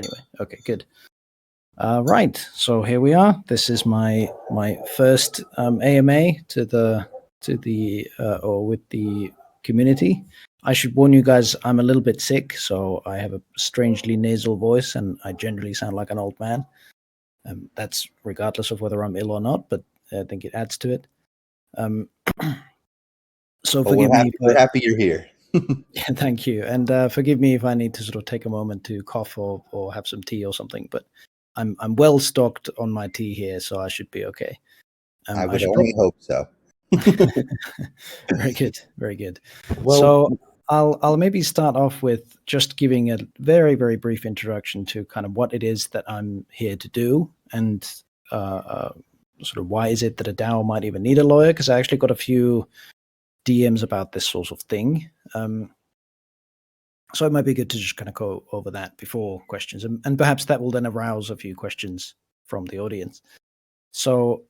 Anyway, okay, good. Right, so here we are. This is my first AMA to the or with the community. I should warn you guys, I'm a little bit sick, so I have a strangely nasal voice, and I generally sound like an old man. That's regardless of whether I'm ill or not, but I think it adds to it. So forgive me. We're happy you're here. Yeah, thank you, and forgive me if I need to sort of take a moment to cough or have some tea or something. But I'm well stocked on my tea here, so I should be okay. I would only hope so. Very good, very good. Well, so I'll maybe start off with just giving a very, very brief introduction to kind of what it is that I'm here to do, and sort of why is it that a DAO might even need a lawyer? Because I actually got a few DMs about this sort of thing. So it might be good to just kind of go over that before questions, and perhaps that will then arouse a few questions from the audience. So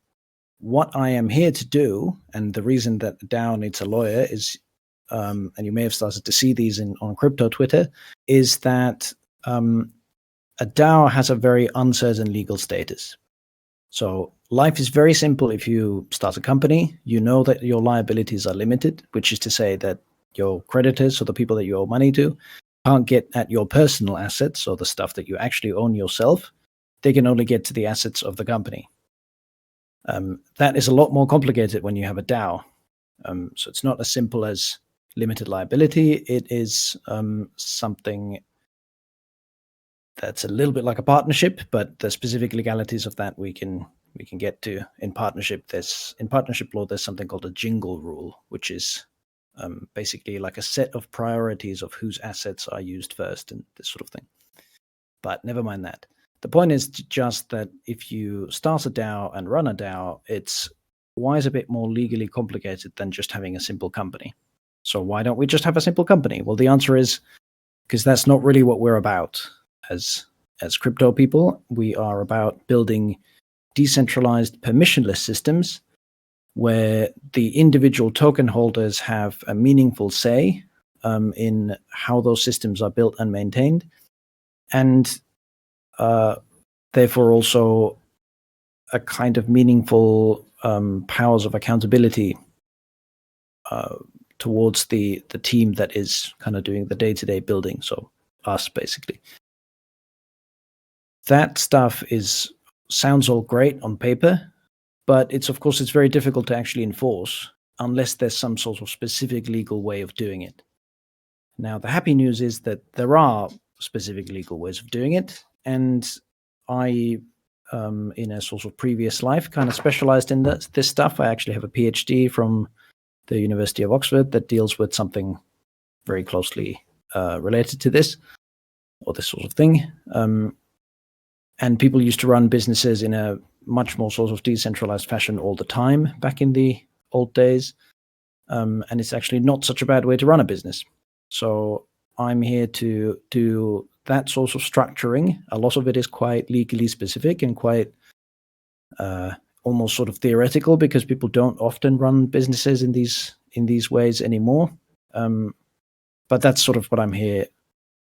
what I am here to do, and the reason that DAO needs a lawyer is, and you may have started to see these on crypto Twitter, is that a DAO has a very uncertain legal status. So life is very simple. If you start a company, you know that your liabilities are limited, which is to say that your creditors, or the people that you owe money to, can't get at your personal assets, or the stuff that you actually own yourself. They can only get to the assets of the company. That is a lot more complicated when you have a DAO. So it's not as simple as limited liability. It is something that's a little bit like a partnership, but the specific legalities of that we can get to in partnership. In partnership law, there's something called a jingle rule, which is basically like a set of priorities of whose assets are used first and this sort of thing. But never mind that. The point is just that if you start a DAO and run a DAO, it's always a bit more legally complicated than just having a simple company. So why don't we just have a simple company? Well, the answer is because that's not really what we're about as crypto people. We are about building decentralized permissionless systems where the individual token holders have a meaningful say in how those systems are built and maintained, and therefore also a kind of meaningful powers of accountability towards the team that is kind of doing the day-to-day building, so us basically. That stuff sounds all great on paper, but it's very difficult to actually enforce unless there's some sort of specific legal way of doing it. Now, the happy news is that there are specific legal ways of doing it, and I, in a sort of previous life, kind of specialized in this stuff. I actually have a PhD from the University of Oxford that deals with something very closely related to this, or this sort of thing. And people used to run businesses in a much more sort of decentralized fashion all the time back in the old days. And it's actually not such a bad way to run a business. So I'm here to do that sort of structuring. A lot of it is quite legally specific and quite almost sort of theoretical, because people don't often run businesses in these ways anymore. But that's sort of what I'm here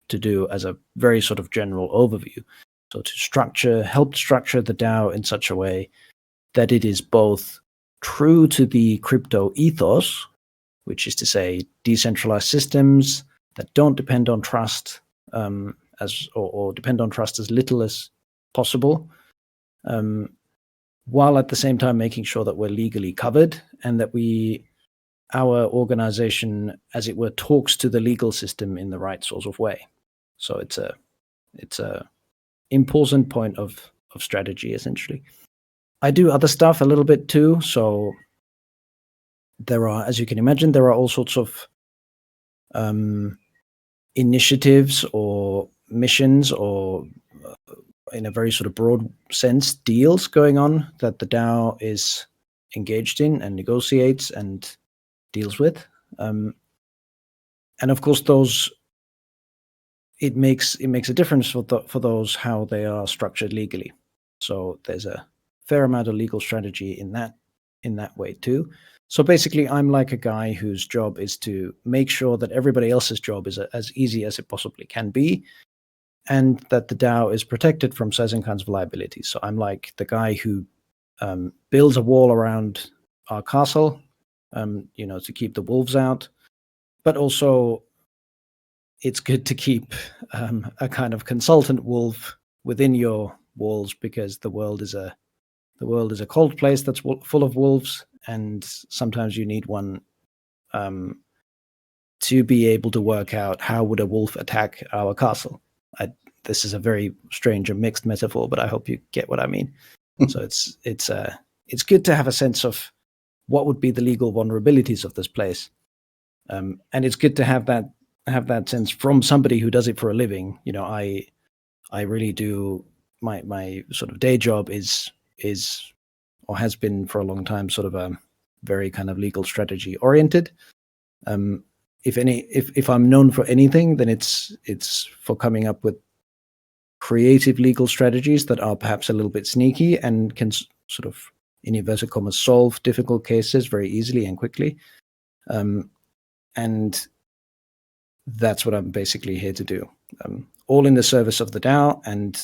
to do as a very sort of general overview. So to help structure the DAO in such a way that it is both true to the crypto ethos, which is to say decentralized systems that don't depend on trust or depend on trust as little as possible, while at the same time making sure that we're legally covered and that our organization, as it were, talks to the legal system in the right sort of way. So it's a important point of strategy, essentially. I do other stuff a little bit too. So there are, as you can imagine, there are all sorts of initiatives or missions, or in a very sort of broad sense, deals going on that the DAO is engaged in and negotiates and deals with. And of course, those it makes a difference for those how they are structured legally. So there's a fair amount of legal strategy in that way too. So basically, I'm like a guy whose job is to make sure that everybody else's job is as easy as it possibly can be, and that the DAO is protected from certain kinds of liabilities. So I'm like the guy who builds a wall around our castle, to keep the wolves out, but also it's good to keep a kind of consultant wolf within your walls, because the world is a cold place that's full of wolves, and sometimes you need one to be able to work out how would a wolf attack our castle. This is a very strange and mixed metaphor, but I hope you get what I mean. So it's good to have a sense of what would be the legal vulnerabilities of this place, and it's good to have that sense from somebody who does it for a living. I really do. My sort of day job is or has been for a long time sort of a very kind of legal strategy oriented. If I'm known for anything, then it's for coming up with creative legal strategies that are perhaps a little bit sneaky and can sort of, in inverted commas, solve difficult cases very easily and quickly. And that's what I'm basically here to do. All in the service of the DAO, and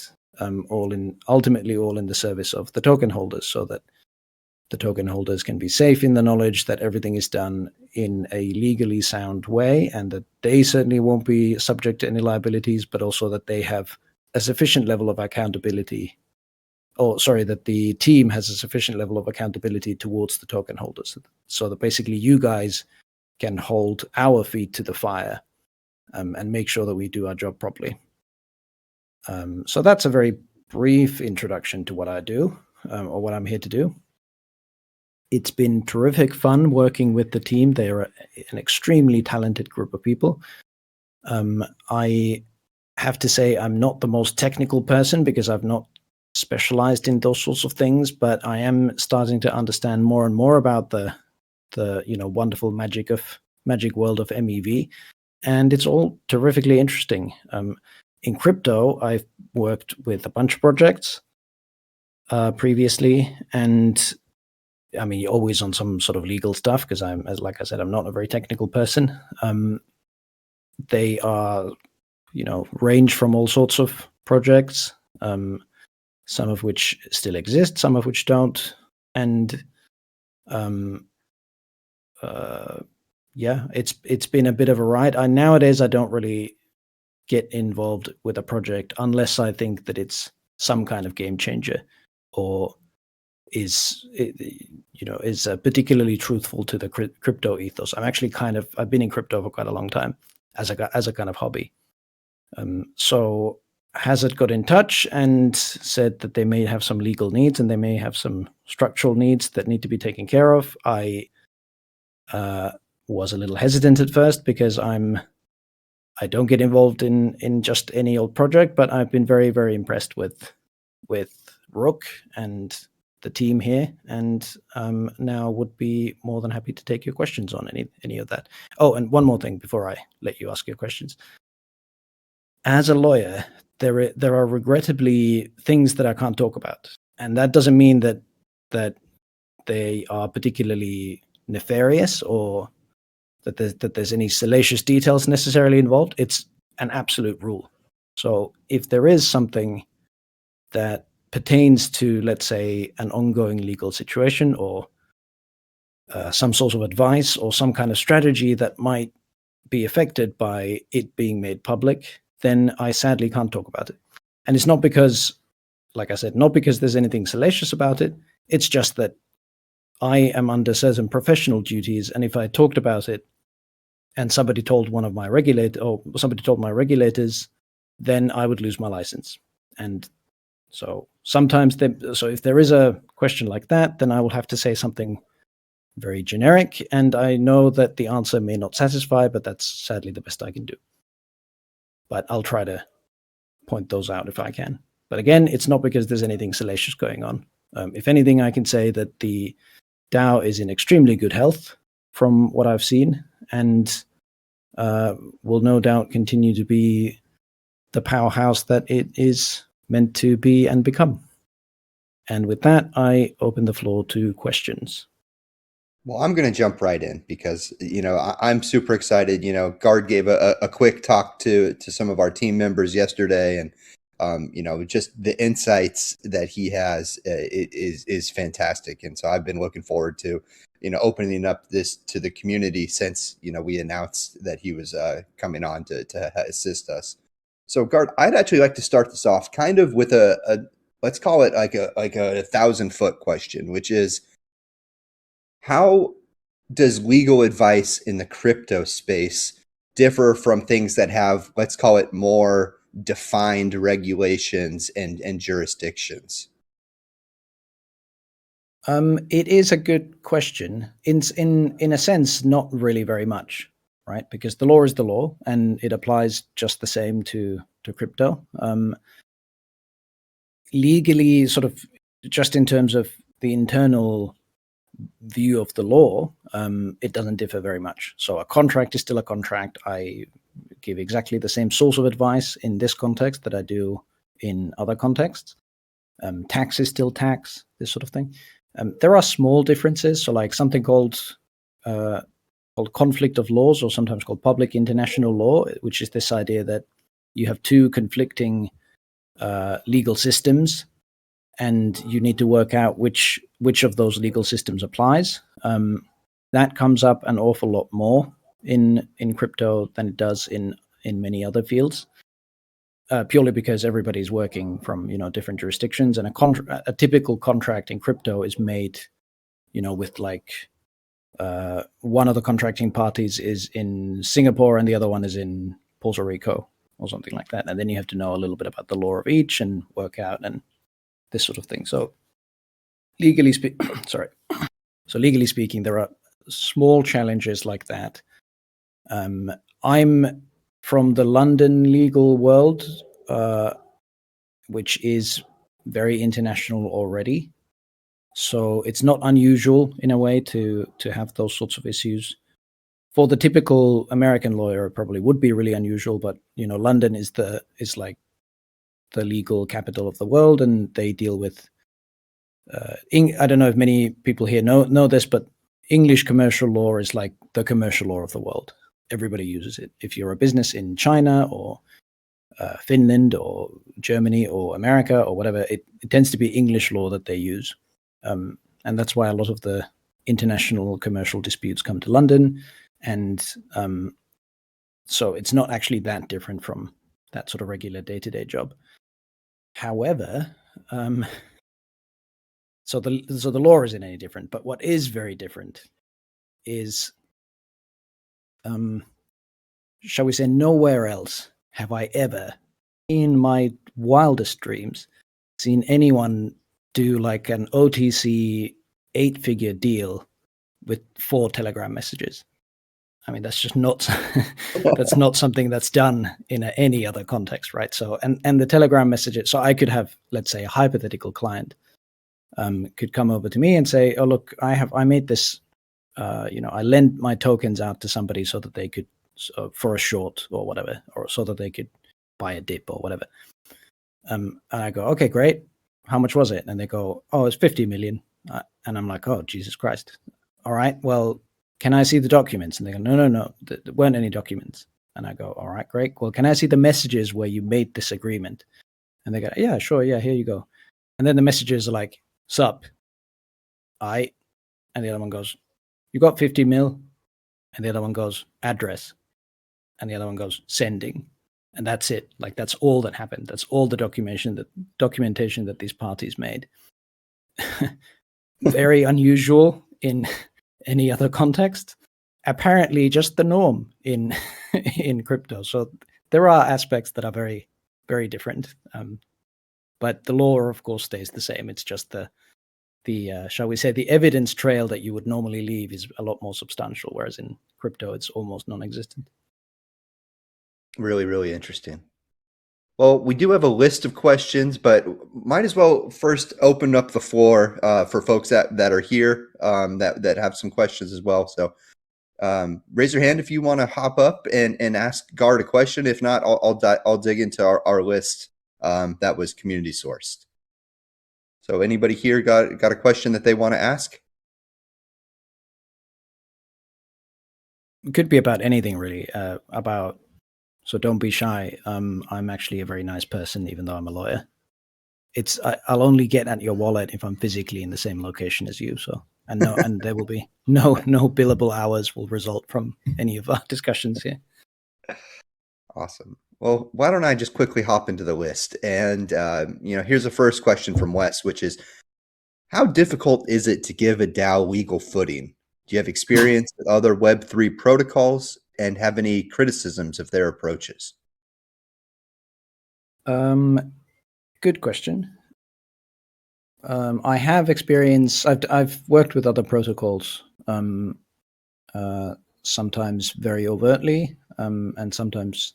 ultimately all in the service of the token holders, so that the token holders can be safe in the knowledge that everything is done in a legally sound way, and that they certainly won't be subject to any liabilities, but also that they have a sufficient level of accountability, that the team has a sufficient level of accountability towards the token holders, so that basically you guys can hold our feet to the fire, and make sure that we do our job properly. So that's a very brief introduction to what I do, or what I'm here to do. It's been terrific fun working with the team. They are an extremely talented group of people. I have to say I'm not the most technical person, because I've not specialized in those sorts of things, but I am starting to understand more and more about the wonderful magic world of MEV, and it's all terrifically interesting. In crypto, I've worked with a bunch of projects previously, and I mean, always on some sort of legal stuff, because like I said, I'm not a very technical person. They are, range from all sorts of projects, some of which still exist, some of which don't. And it's been a bit of a ride. Nowadays, I don't really get involved with a project unless I think that it's some kind of game changer, or is particularly truthful to the crypto ethos. I've been in crypto for quite a long time as a kind of hobby. So Hazard got in touch and said that they may have some legal needs and they may have some structural needs that need to be taken care of. I was a little hesitant at first, because I don't get involved in just any old project, but I've been very, very impressed with Rook and the team here, and now would be more than happy to take your questions on any of that. Oh, and one more thing before I let you ask your questions. As a lawyer, there are regrettably things that I can't talk about, and that doesn't mean that they are particularly nefarious, or that there's any salacious details necessarily involved. It's an absolute rule. So if there is something that pertains to, let's say, an ongoing legal situation, or some sort of advice, or some kind of strategy that might be affected by it being made public, then I sadly can't talk about it. And it's not because, like I said, not because there's anything salacious about it. It's just that I am under certain professional duties, and if I talked about it and somebody told my regulators, then I would lose my license. And so sometimes, if there is a question like that, then I will have to say something very generic, and I know that the answer may not satisfy, but that's sadly the best I can do. But I'll try to point those out if I can. But again, it's not because there's anything salacious going on. If anything, I can say that the DAO is in extremely good health from what I've seen, and will no doubt continue to be the powerhouse that it is meant to be and become. And with that, I open the floor to questions. Well, I'm going to jump right in because, I'm super excited. Guard gave a quick talk to some of our team members yesterday, and just the insights that he has is fantastic. And so I've been looking forward to, opening up this to the community since, we announced that he was coming on to assist us. So, Guard, I'd actually like to start this off kind of with a let's call it like a 1,000-foot question, which is, how does legal advice in the crypto space differ from things that have, let's call it, more defined regulations and jurisdictions? It is a good question. In a sense, not really very much, right? Because the law is the law, and it applies just the same to crypto. Legally, sort of, just in terms of the internal view of the law, it doesn't differ very much. So a contract is still a contract. I give exactly the same source of advice in this context that I do in other contexts. Tax is still tax, this sort of thing. There are small differences. So like something called conflict of laws, or sometimes called public international law, which is this idea that you have two conflicting legal systems, and you need to work out which of those legal systems applies. That comes up an awful lot more in crypto than it does in many other fields, purely because everybody's working from different jurisdictions, and a typical contract in crypto is made with like one of the contracting parties is in Singapore and the other one is in Puerto Rico or something like that, and then you have to know a little bit about the law of each and work out and this sort of thing. So legally legally speaking, there are small challenges like that. I'm from the London legal world, which is very international already. So it's not unusual in a way to have those sorts of issues. For the typical American lawyer, it probably would be really unusual, but London is like the legal capital of the world, and they deal with I don't know if many people here know this, but English commercial law is like the commercial law of the world. Everybody uses it. If you're a business in China or Finland or Germany or America or whatever, it tends to be English law that they use. And that's why a lot of the international commercial disputes come to London. And so it's not actually that different from that sort of regular day-to-day job. However, so the law isn't any different, but what is very different is, shall we say, nowhere else have I ever, in my wildest dreams, seen anyone do like an OTC 8-figure deal with 4 Telegram messages. I mean, that's just not that's not something that's done in any other context, right? So, and the Telegram messages. So I could have, let's say, a hypothetical client could come over to me and say, "Oh, look, I made this. I lent my tokens out to somebody so that they could for a short or whatever, or so that they could buy a dip or whatever." And I go, "Okay, great. How much was it?" And they go, "Oh, it's 50 million." And I'm like, "Oh, Jesus Christ. All right, well, can I see the documents?" And they go, no, there weren't any documents. And I go, "All right, great. Well, can I see the messages where you made this agreement?" And they go, "Yeah, sure. Yeah, here you go." And then the messages are like, "Sup, I," and the other one goes, "You got 50 mil?" And the other one goes, "Address." And the other one goes, "Sending." And that's it. Like, that's all that happened. That's all the documentation that these parties made. Very unusual in any other context. Apparently just the norm in in crypto. So there are aspects that are very, very different. But the law, of course, stays the same. It's just the shall we say, the evidence trail that you would normally leave is a lot more substantial, whereas in crypto it's almost non-existent. Really, really interesting. Well, we do have a list of questions, but might as well first open up the floor for folks that are here that have some questions as well. So raise your hand if you want to hop up and ask Guard a question. If not, I'll dig into our list that was community sourced. So anybody here got a question that they want to ask? It could be about anything really. So don't be shy. I'm actually a very nice person, even though I'm a lawyer. I'll only get at your wallet if I'm physically in the same location as you. So and there will be no billable hours will result from any of our discussions here. Awesome. Well, why don't I just quickly hop into the list? And here's the first question from Wes, which is, how difficult is it to give a DAO legal footing? Do you have experience with other Web3 protocols and have any criticisms of their approaches? Good question. I have experience. I've worked with other protocols, uh, sometimes very overtly, and sometimes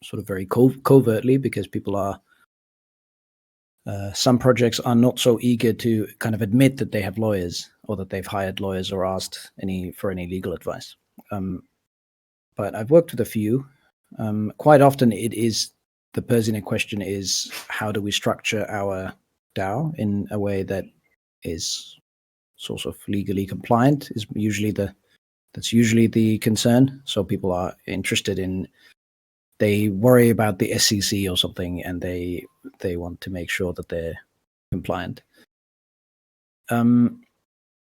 sort of very covertly, because people are. Some projects are not so eager to kind of admit that they have lawyers or that they've hired lawyers or asked for any legal advice. Um, but I've worked with a few. Quite often, it is the person in question is, how do we structure our DAO in a way that is sort of legally compliant? That's usually the concern. So people are interested in, they worry about the SEC or something, and they want to make sure that they're compliant.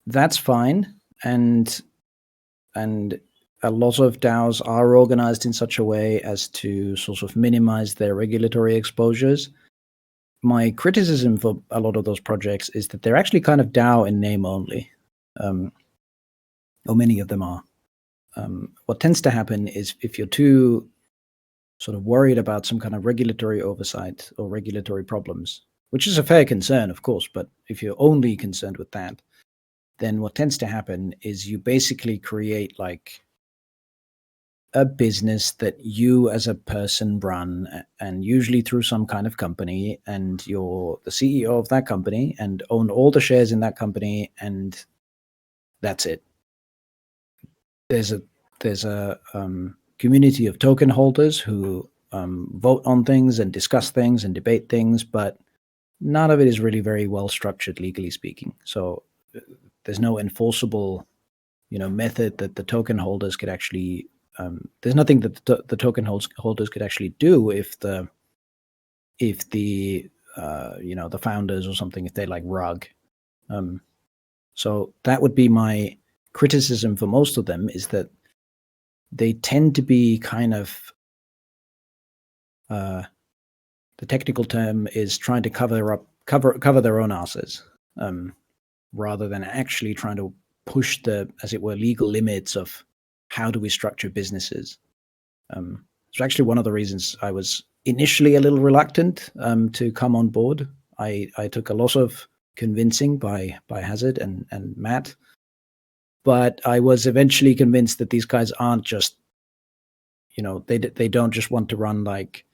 That's fine, and a lot of DAOs are organized in such a way as to sort of minimize their regulatory exposures. My criticism for a lot of those projects is that they're actually kind of DAO in name only, or many of them are. What tends to happen is, if you're too sort of worried about some kind of regulatory oversight or regulatory problems, which is a fair concern, of course, but if you're only concerned with that, then what tends to happen is you basically create like a business that you as a person run, and usually through some kind of company, and you're the CEO of that company and own all the shares in that company, and that's it. There's a community of token holders who vote on things and discuss things and debate things, but none of it is really very well structured, legally speaking. So there's no enforceable, method that the token holders could actually. There's nothing that the token holders could actually do if the the founders or something, if they like rug. So that would be my criticism for most of them, is that they tend to be kind of, the technical term is trying to cover their own asses, rather than actually trying to push the, as it were, legal limits of how do we structure businesses. It's actually one of the reasons I was initially a little reluctant to come on board. I took a lot of convincing by Hazard and Matt, but I was eventually convinced that these guys aren't just, they don't just want to run like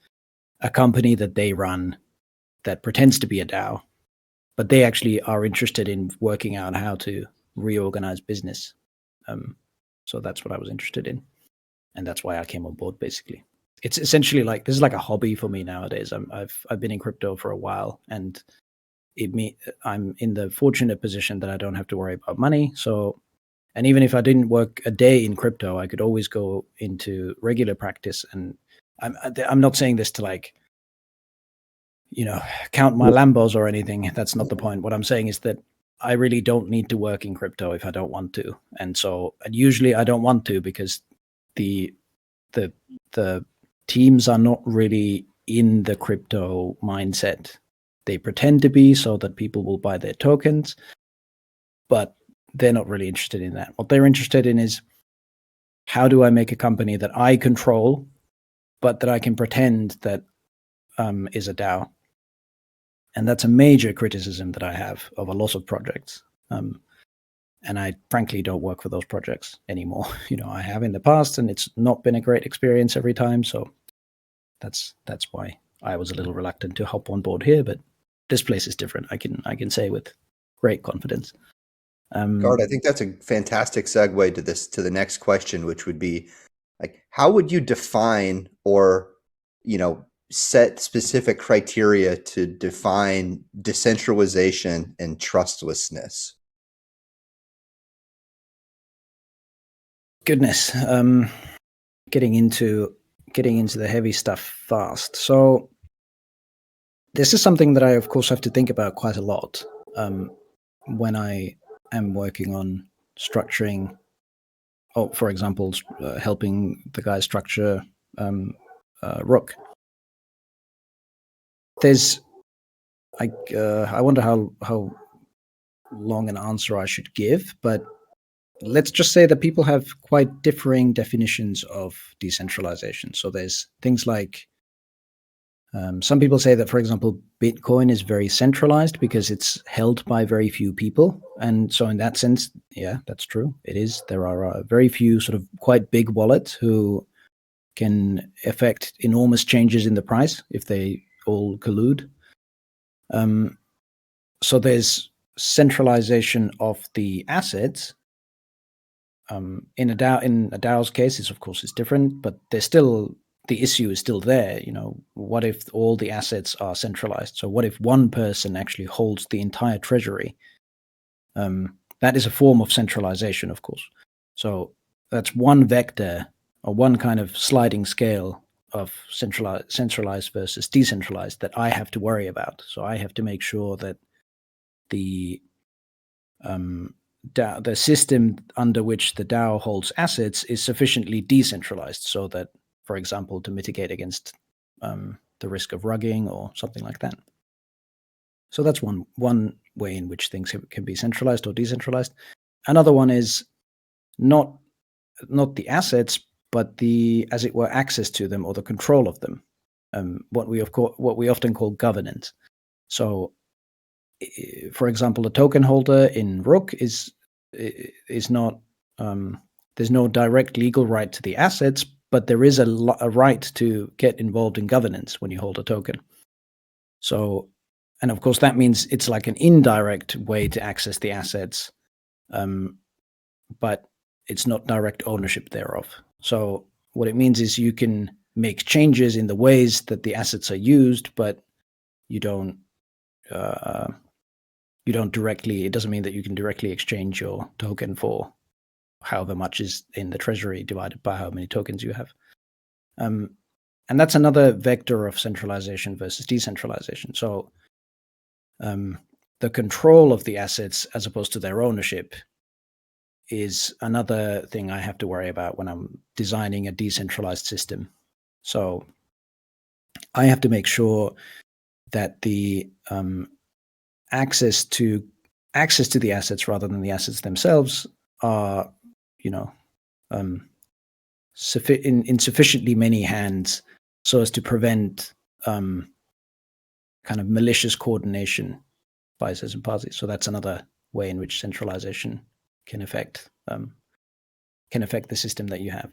a company that they run that pretends to be a DAO, but they actually are interested in working out how to reorganize business. So that's what I was interested in, and that's why I came on board. Basically, it's essentially like, this is like a hobby for me nowadays. I've been in crypto for a while, and I'm in the fortunate position that I don't have to worry about money. So, and even if I didn't work a day in crypto, I could always go into regular practice. And I'm not saying this to like, count my Lambos or anything. That's not the point. What I'm saying is that I really don't need to work in crypto if I don't want to. And usually I don't want to, because the the teams are not really in the crypto mindset. They pretend to be, so that people will buy their tokens, but they're not really interested in that. What they're interested in is, how do I make a company that I control, but that I can pretend that is a DAO? And that's a major criticism that I have of a lot of projects. And I frankly don't work for those projects anymore. I have in the past, and it's not been a great experience every time. So that's why I was a little reluctant to hop on board here. But this place is different. I can say with great confidence. Gard, I think that's a fantastic segue to the next question, which would be, like, how would you define or, set specific criteria to define decentralization and trustlessness? Goodness, getting into the heavy stuff fast. So this is something that I, of course, have to think about quite a lot um, when I am working on structuring. Oh, for example, helping the guy structure um, Rook. There's, I wonder how long an answer I should give, but let's just say that people have quite differing definitions of decentralization. So there's things like some people say that, for example, Bitcoin is very centralized because it's held by very few people. And so, in that sense, yeah, that's true. It is. There are very few sort of quite big wallets who can affect enormous changes in the price if they all collude. Um, so, there's centralization of the assets. In a DAO's case, it's of course is different, but there's still the issue is still there. What if all the assets are centralized? So what if one person actually holds the entire treasury? That is a form of centralization, of course. So that's one vector or one kind of sliding scale of centralized versus decentralized that I have to worry about. So I have to make sure that the um, the system under which the DAO holds assets is sufficiently decentralized so that, for example, to mitigate against the risk of rugging or something like that. So that's one way in which things can be centralized or decentralized. Another one is not the assets, but the, as it were, access to them or the control of them. What we often call governance. So for example, a token holder in Rook is not there's no direct legal right to the assets, but there is a right to get involved in governance when you hold a token. So, and of course, that means it's like an indirect way to access the assets, but it's not direct ownership thereof. So, what it means is you can make changes in the ways that the assets are used, but you don't. You don't directly, it doesn't mean that you can directly exchange your token for however much is in the treasury divided by how many tokens you have. And that's another vector of centralization versus decentralization. So the control of the assets as opposed to their ownership is another thing I have to worry about when I'm designing a decentralized system. So I have to make sure that the access to the assets rather than the assets themselves are, um, in sufficiently many hands so as to prevent kind of malicious coordination by certain parties. So that's another way in which centralization can affect the system that you have.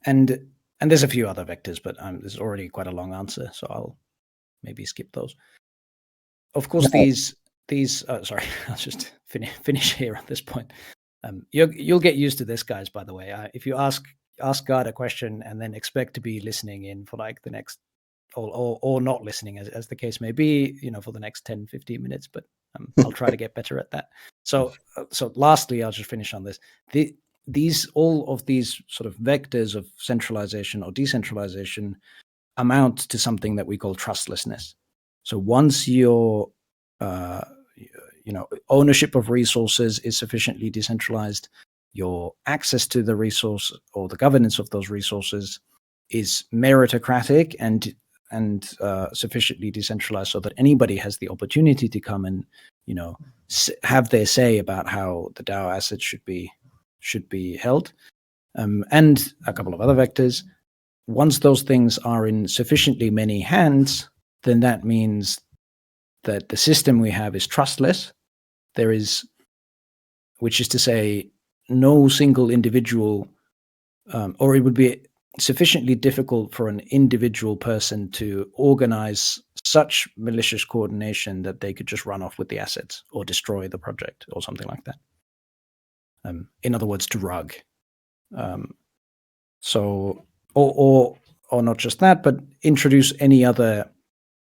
And there's a few other vectors, but there's already quite a long answer, so I'll maybe skip those. Of course, No. sorry, I'll just finish here at this point. You'll get used to this, guys. By the way, if you ask God a question and then expect to be listening in for like the next, or not listening, as the case may be, for the next 10, 15 minutes. But I'll try to get better at that. So lastly, I'll just finish on this. All of these sort of vectors of centralization or decentralization amount to something that we call trustlessness. So once your ownership of resources is sufficiently decentralized, your access to the resource or the governance of those resources is meritocratic and sufficiently decentralized so that anybody has the opportunity to come and have their say about how the DAO assets should be held, and a couple of other vectors. Once those things are in sufficiently many hands, then that means that the system we have is trustless. There is, which is to say, no single individual, or it would be sufficiently difficult for an individual person to organize such malicious coordination that they could just run off with the assets or destroy the project or something like that. In other words, to rug. So, or not just that, but introduce any other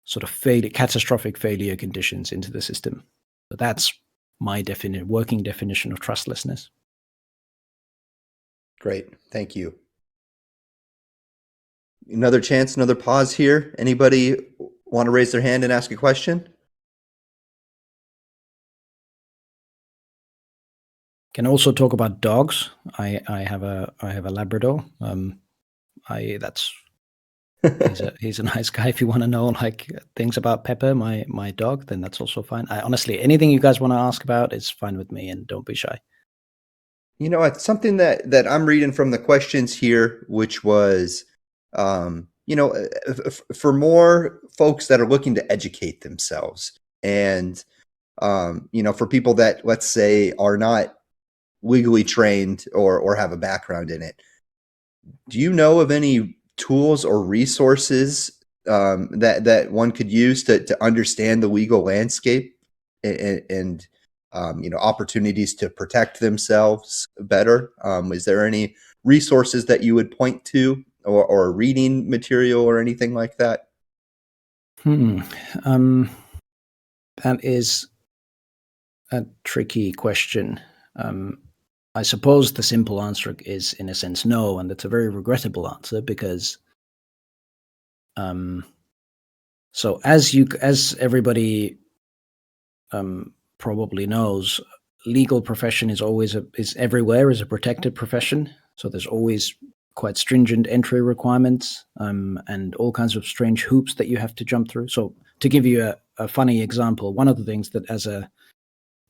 sort of catastrophic failure conditions into the system. So that's my working definition of trustlessness. Great. Thank you. Another chance, another pause here. Anybody want to raise their hand and ask a question? Can also talk about dogs. I have a Labrador. I that's he's a nice guy. If you want to know like things about Pepper, my dog, then that's also fine. I honestly, anything you guys want to ask about is fine with me, and don't be shy. It's something that I'm reading from the questions here, which was, for more folks that are looking to educate themselves, and for people that, let's say, are not legally trained or have a background in it. Do you know of any tools or resources that one could use to understand the legal landscape and opportunities to protect themselves better? Is there any resources that you would point to, or reading material or anything like that? Hmm. That is a tricky question. Um, I suppose the simple answer is, in a sense, no, and it's a very regrettable answer because, um, so as everybody probably knows, legal profession is always is everywhere is a protected profession. So there's always quite stringent entry requirements and all kinds of strange hoops that you have to jump through. So to give you a funny example, one of the things that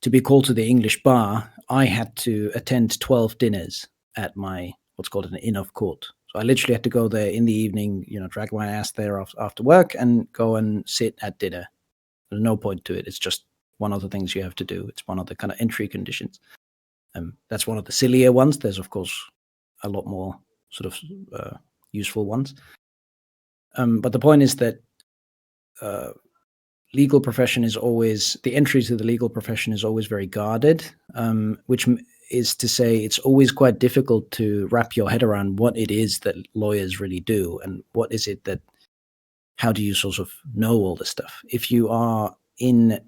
to be called to the English bar, I had to attend 12 dinners at my what's called an inn of court. So I literally had to go there in the evening, drag my ass there after work and go and sit at dinner. There's no point to it. It's just one of the things you have to do. It's one of the kind of entry conditions. That's one of the sillier ones. There's, of course, a lot more sort of useful ones. But the point is that legal profession is always the entry to the legal profession is always very guarded, which is to say it's always quite difficult to wrap your head around what it is that lawyers really do and what is it that how do you sort of know all this stuff. If you're in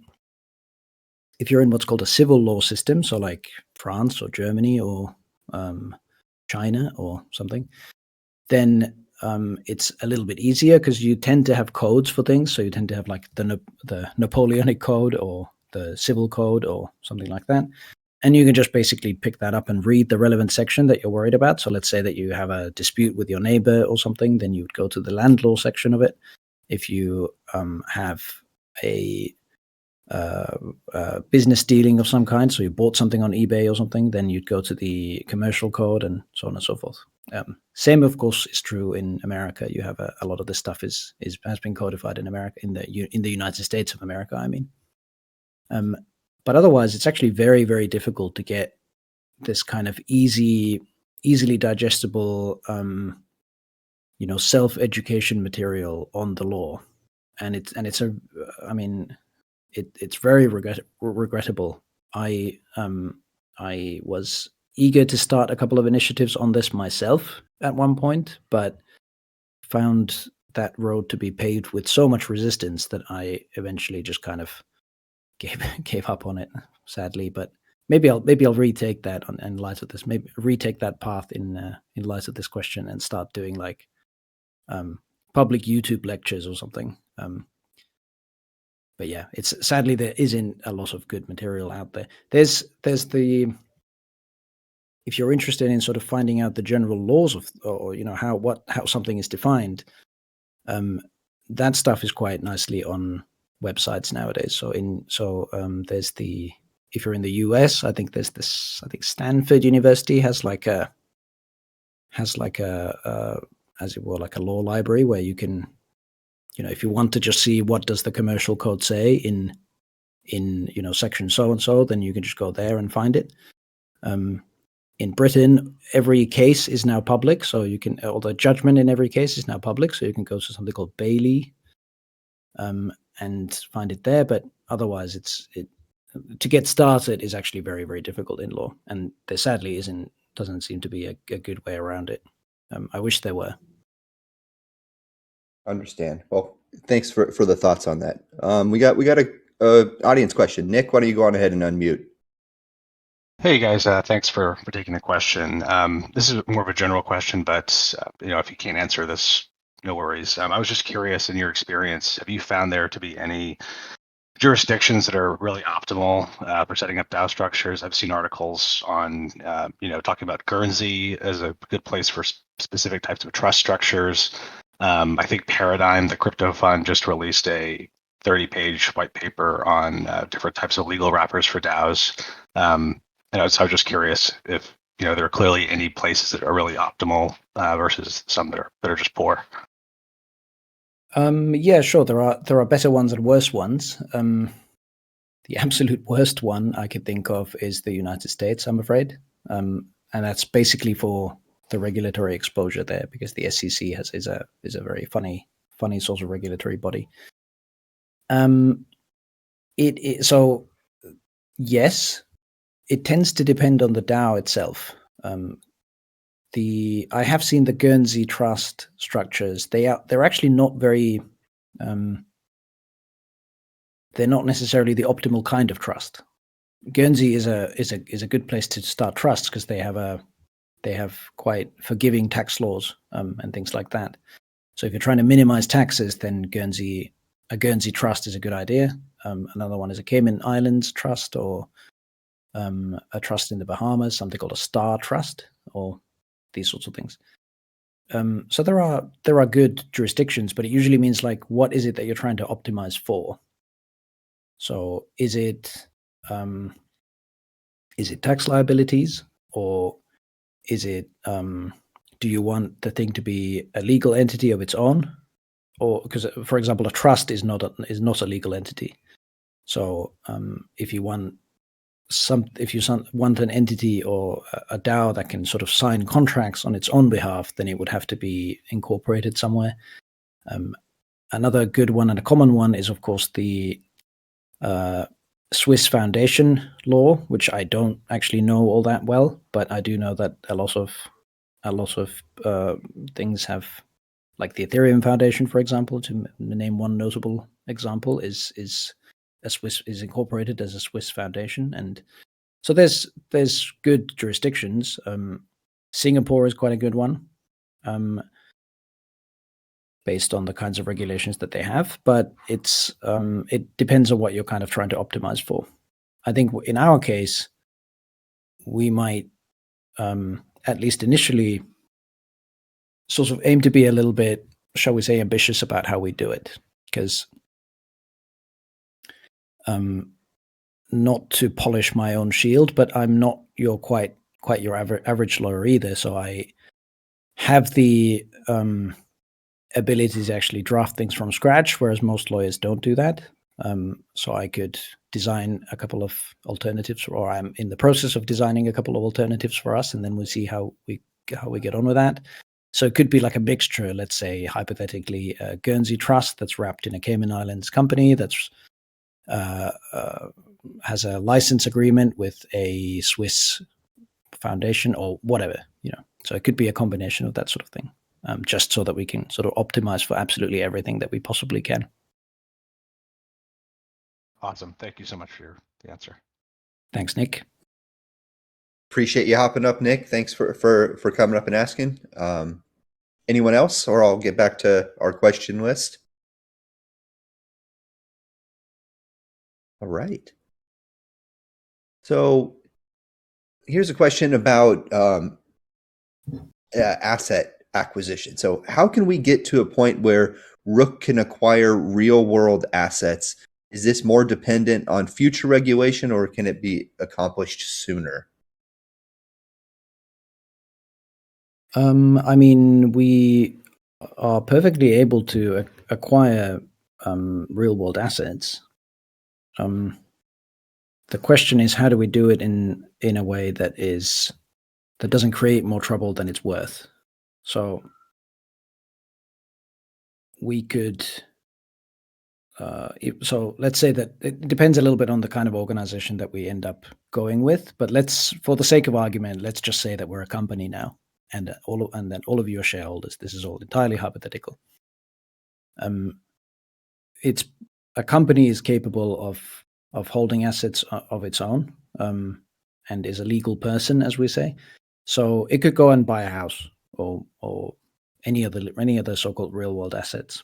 what's called a civil law system, so like France or Germany or China or something, then it's a little bit easier because you tend to have codes for things. So you tend to have like the Napoleonic Code or the Civil Code or something like that. And you can just basically pick that up and read the relevant section that you're worried about. So let's say that you have a dispute with your neighbor or something, then you would go to the land law section of it. If you have a business dealing of some kind, so you bought something on eBay or something, then you'd go to the commercial code and so on and so forth. Same, of course, is true in America. You have a lot of this stuff has been codified in America, in the United States of America. I mean, but otherwise, it's actually very, very difficult to get this kind of easily digestible, self-education material on the law, and I mean, it's very regrettable. I was eager to start a couple of initiatives on this myself at one point, but found that road to be paved with so much resistance that I eventually just kind of gave up on it, sadly. But maybe I'll retake that in light of this. Maybe retake that path in light of this question and start doing like public YouTube lectures or something. But yeah, it's sadly there isn't a lot of good material out there. There's the if you're interested in sort of finding out the general laws of or how something is defined, that stuff is quite nicely on websites nowadays. There's the if you're in the US, I think Stanford University has like a as it were like a law library where you can if you want to just see what does the commercial code say in section so and so, then you can just go there and find it. In Britain, every case is now public, so you can, or the judgment in every case is now public, so you can go to something called Bailey and find it there. But otherwise, to get started is actually very, very difficult in law, and there sadly doesn't seem to be a good way around it. I wish there were. Understand. Well, thanks for the thoughts on that. We got a audience question. Nick, why don't you go on ahead and unmute? Hey guys, thanks for taking the question. This is more of a general question, but if you can't answer this, no worries. I was just curious, in your experience, have you found there to be any jurisdictions that are really optimal for setting up DAO structures? I've seen articles on, talking about Guernsey as a good place for specific types of trust structures. I think Paradigm, the crypto fund, just released a 30-page white paper on different types of legal wrappers for DAOs. So I was just curious if there are clearly any places that are really optimal versus some that are just poor. Yeah, sure. There are better ones and worse ones. The absolute worst one I could think of is the United States, I'm afraid, and that's basically for the regulatory exposure there, because the SEC is a very funny sort of regulatory body. So yes, it tends to depend on the DAO itself. I have seen the Guernsey trust structures. They're actually not very. They're not necessarily the optimal kind of trust. Guernsey is a good place to start trusts because they have quite forgiving tax laws and things like that. So if you're trying to minimize taxes, then a Guernsey trust is a good idea. Another one is a Cayman Islands trust, or a trust in the Bahamas, something called a star trust, or these sorts of things. So there are good jurisdictions, but it usually means, like, what is it that you're trying to optimize for? So is it tax liabilities, or is it do you want the thing to be a legal entity of its own? Or because, for example, a trust is not a legal entity. So if you want an entity or a DAO that can sort of sign contracts on its own behalf, then it would have to be incorporated somewhere. Another good one and a common one is, of course, the Swiss Foundation law, which I don't actually know all that well, but I do know that a lot of things have, like the Ethereum Foundation, for example, to name one notable example, is incorporated as a Swiss foundation, and so there's good jurisdictions. Singapore is quite a good one, based on the kinds of regulations that they have, but it depends on what you're kind of trying to optimize for. I think in our case, we might, at least initially, sort of aim to be a little bit, shall we say, ambitious about how we do it, because not to polish my own shield, but I'm not quite your average lawyer either. So I have the ability to actually draft things from scratch, whereas most lawyers don't do that. So I could design a couple of alternatives, or I'm in the process of designing a couple of alternatives for us, and then we'll see how we get on with that. So it could be like a mixture. Let's say, hypothetically, a Guernsey trust that's wrapped in a Cayman Islands company that's has a license agreement with a Swiss foundation, or whatever. So it could be a combination of that sort of thing, just so that we can sort of optimize for absolutely everything that we possibly can. Awesome. Thank you so much for the answer. Thanks, Nick. Appreciate you hopping up, Nick. Thanks for coming up and asking. Anyone else, or I'll get back to our question list. All right. So here's a question about asset acquisition. So how can we get to a point where Rook can acquire real world assets? Is this more dependent on future regulation, or can it be accomplished sooner? I mean, we are perfectly able to acquire real world assets. The question is, how do we do it in a way that doesn't create more trouble than it's worth? So we could. So let's say that it depends a little bit on the kind of organization that we end up going with, but for the sake of argument, let's just say that we're a company now, and then all of you are shareholders. This is all entirely hypothetical. It's a company is capable of holding assets of its own. and is a legal person, as we say. So it could go and buy a house or any other so-called real-world assets.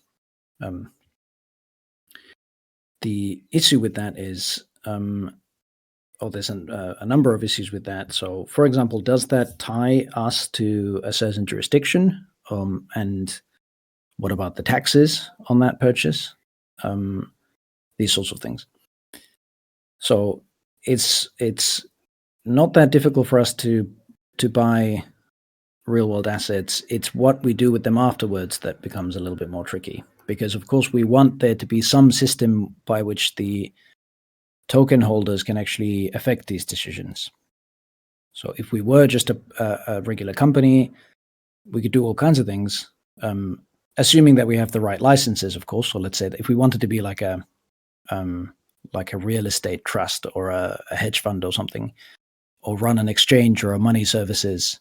The issue with that is, there's a number of issues with that. So, for example, does that tie us to a certain jurisdiction? And what about the taxes on that purchase? These sorts of things. So it's not that difficult for us to buy real world assets. It's what we do with them afterwards that becomes a little bit more tricky, because of course we want there to be some system by which the token holders can actually affect these decisions. So if we were just a regular company, we could do all kinds of things, assuming that we have the right licenses, of course. So let's say that if we wanted to be like a real estate trust or a hedge fund or something, or run an exchange or a money services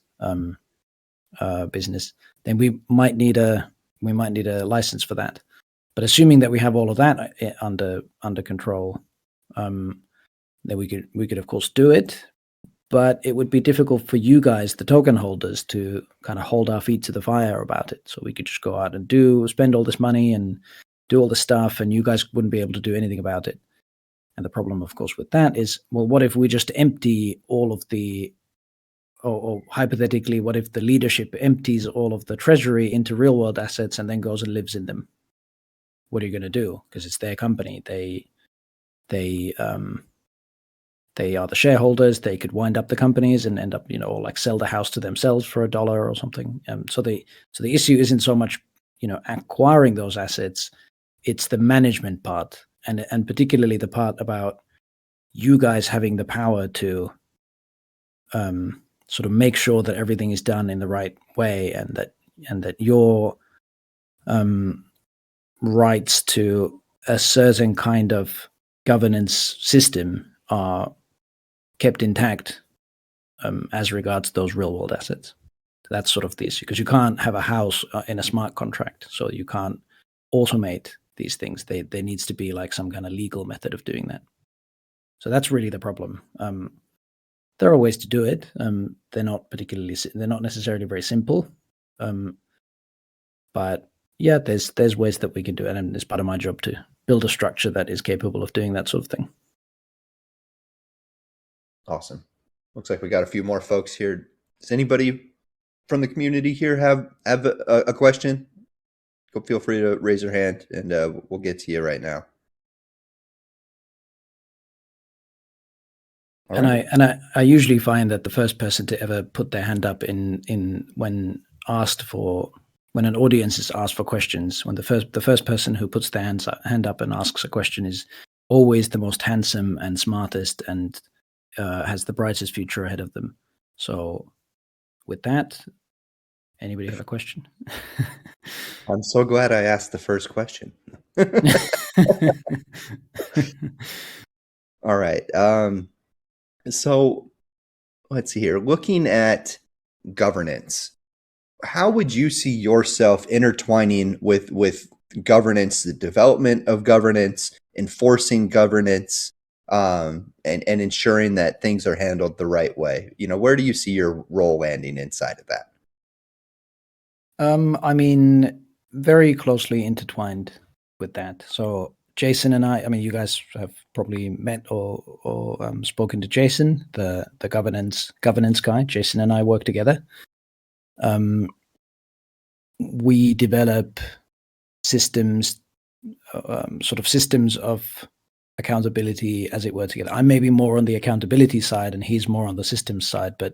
business, then we might need a license for that. But assuming that we have all of that under control, then we could of course do it. But it would be difficult for you guys, the token holders, to kind of hold our feet to the fire about it. So we could just go out and spend all this money and do all this stuff, and you guys wouldn't be able to do anything about it. And the problem, of course, with that is, well, what if we just empty all of the, or hypothetically, what if the leadership empties all of the treasury into real world assets and then goes and lives in them? What are you going to do? Because it's their company. They are the shareholders. They could wind up the companies and end up, like sell the house to themselves for $1 or something. So the issue isn't so much, acquiring those assets. It's the management part, and particularly the part about you guys having the power to sort of make sure that everything is done in the right way, and that your rights to a certain kind of governance system are kept intact as regards those real world assets. That's sort of the issue, because you can't have a house in a smart contract, so you can't automate these things. There needs to be like some kind of legal method of doing that. So that's really the problem. There are ways to do it. They're not necessarily very simple, but yeah, there's ways that we can do it, and it's part of my job to build a structure that is capable of doing that sort of thing. Awesome. Looks like we got a few more folks here. Does anybody from the community here have a question? Go, feel free to raise your hand, and we'll get to you right now. All right. And I usually find that the first person to ever put their hand up in when an audience is asked for questions, when the first person who puts their hand up and asks a question is always the most handsome and smartest and has the brightest future ahead of them. So with that, anybody have a question? I'm so glad I asked the first question. All right. So let's see here. Looking at governance, how would you see yourself intertwining with governance, the development of governance, enforcing governance, and ensuring that things are handled the right way? Where do you see your role landing inside of that? I mean, very closely intertwined with that. So Jason and I mean, you guys have probably met or spoken to Jason, the governance guy. Jason and I work together. We develop systems, sort of systems of accountability, as it were, together. I may be more on the accountability side, and he's more on the systems side. But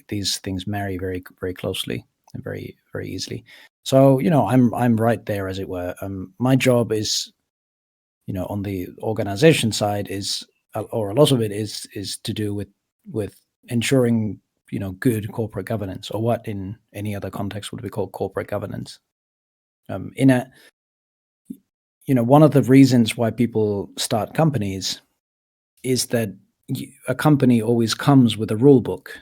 these things marry very, very closely and very, very easily. So I'm right there, as it were. My job is, on the organization side, is or a lot of it is to do with ensuring good corporate governance, or what in any other context would be called corporate governance. One of the reasons why people start companies is that a company always comes with a rule book.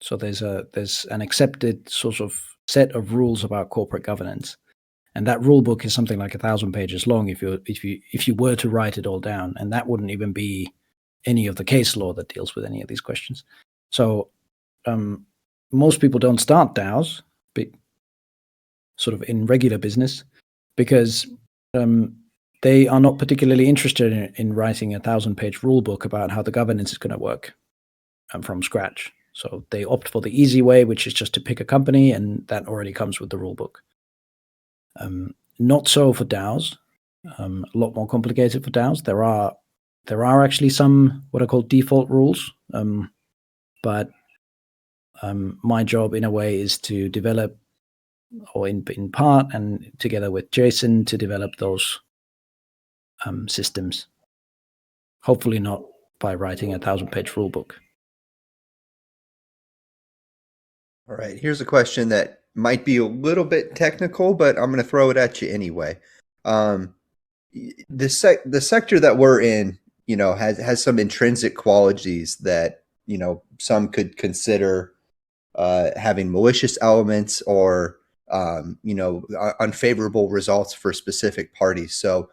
So there's an accepted sort of set of rules about corporate governance, and that rule book is something like 1,000 pages long if you were to write it all down, and that wouldn't even be any of the case law that deals with any of these questions. So most people don't start DAOs, sort of in regular business, because they are not particularly interested in writing a 1,000-page rule book about how the governance is going to work from scratch. So they opt for the easy way, which is just to pick a company, and that already comes with the rule book. Not so for DAOs. A lot more complicated for DAOs. There are actually some what are called default rules, but my job in a way is to develop, or in part, and together with Jason, to develop those systems. Hopefully not by writing a 1,000-page rule book. All right, here's a question that might be a little bit technical, but I'm going to throw it at you anyway. The sector that we're in, has some intrinsic qualities that some could consider having malicious elements or unfavorable results for specific parties. So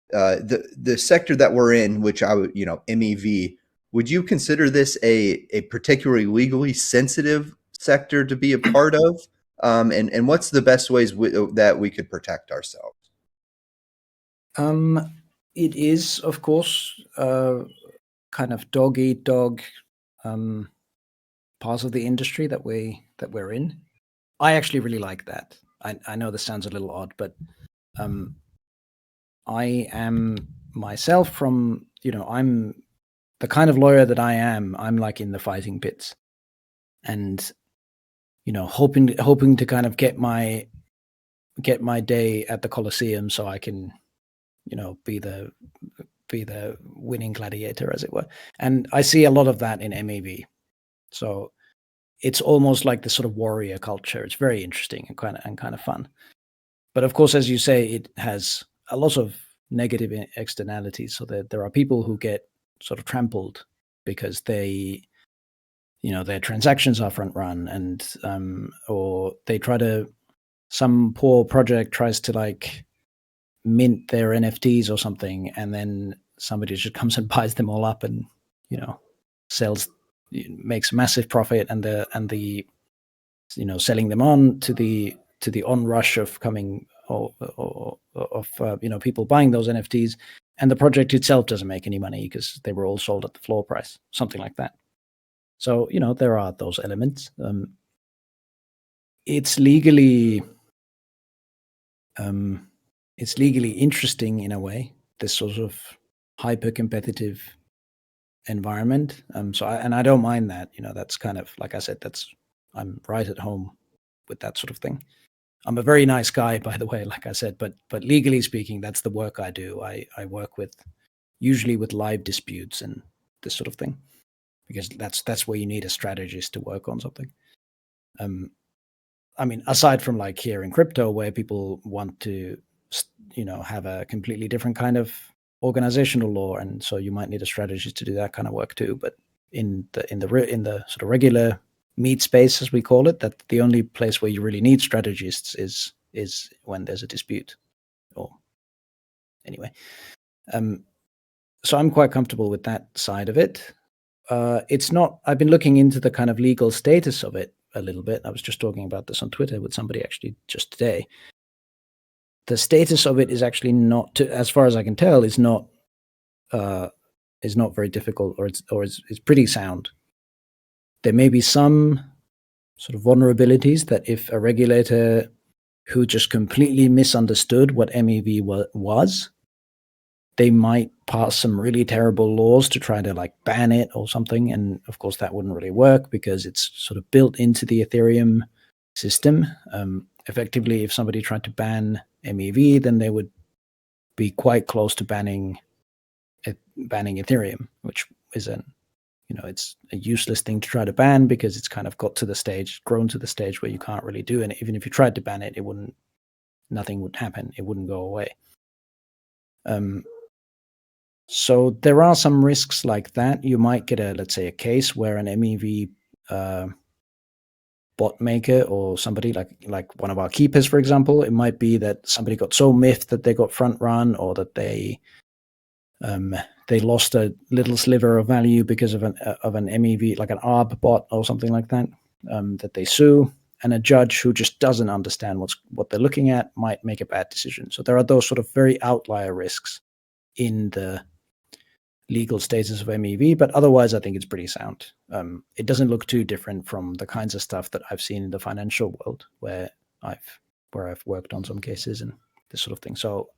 the sector that we're in, which I would, MEV, would you consider this a particularly legally sensitive sector to be a part of? And what's the best ways that we could protect ourselves? It is, of course, kind of dog eat dog parts of the industry that we're in. I actually really like that. I know this sounds a little odd, but I am myself from, I'm the kind of lawyer that I am. I'm like in the fighting pits, and hoping to kind of get my day at the Colosseum so I can, be the winning gladiator, as it were. And I see a lot of that in MEV. So it's almost like this sort of warrior culture. It's very interesting and kind of fun. But of course, as you say, it has a lot of negative externalities. So there are people who get sort of trampled because their transactions are front run, and or they some poor project tries to like mint their NFTs or something, and then somebody just comes and buys them all up and makes massive profit, and the selling them on to the onrush of coming of people buying those NFTs, and the project itself doesn't make any money because they were all sold at the floor price, something like that. So there are those elements. It's legally interesting in a way, this sort of hyper competitive environment. I don't mind that. That's kind of, like I said, I'm right at home with that sort of thing. I'm a very nice guy, by the way, like I said, but legally speaking, that's the work I do. I work usually with live disputes and this sort of thing, because that's where you need a strategist to work on something. I mean, aside from like here in crypto, where people want to, have a completely different kind of organizational law, and so you might need a strategist to do that kind of work too. But in the sort of regular meat space, as we call it, that the only place where you really need strategists is when there's a dispute. Or anyway, so I'm quite comfortable with that side of it. It's not. I've been looking into the kind of legal status of it a little bit. I was just talking about this on Twitter with somebody actually just today. The status of it is actually not, as far as I can tell, is not very difficult, or it's pretty sound. There may be some sort of vulnerabilities that if a regulator who just completely misunderstood what MEV was, they might pass some really terrible laws to try to like ban it or something. And of course that wouldn't really work because it's sort of built into the Ethereum system. Effectively, if somebody tried to ban MEV, then they would be quite close to banning Ethereum, which is it's a useless thing to try to ban because it's kind of grown to the stage where you can't really do it. Even if you tried to ban it, nothing would happen. It wouldn't go away. So there are some risks like that. You might get let's say a case where an MEV bot maker or somebody like one of our keepers, for example, it might be that somebody got so miffed that they got front run, or that they They lost a little sliver of value because of an MEV, like an ARB bot or something like that, that they sue. And a judge who just doesn't understand what they're looking at might make a bad decision. So there are those sort of very outlier risks in the legal status of MEV, but otherwise I think it's pretty sound. It doesn't look too different from the kinds of stuff that I've seen in the financial world where I've worked on some cases and this sort of thing. So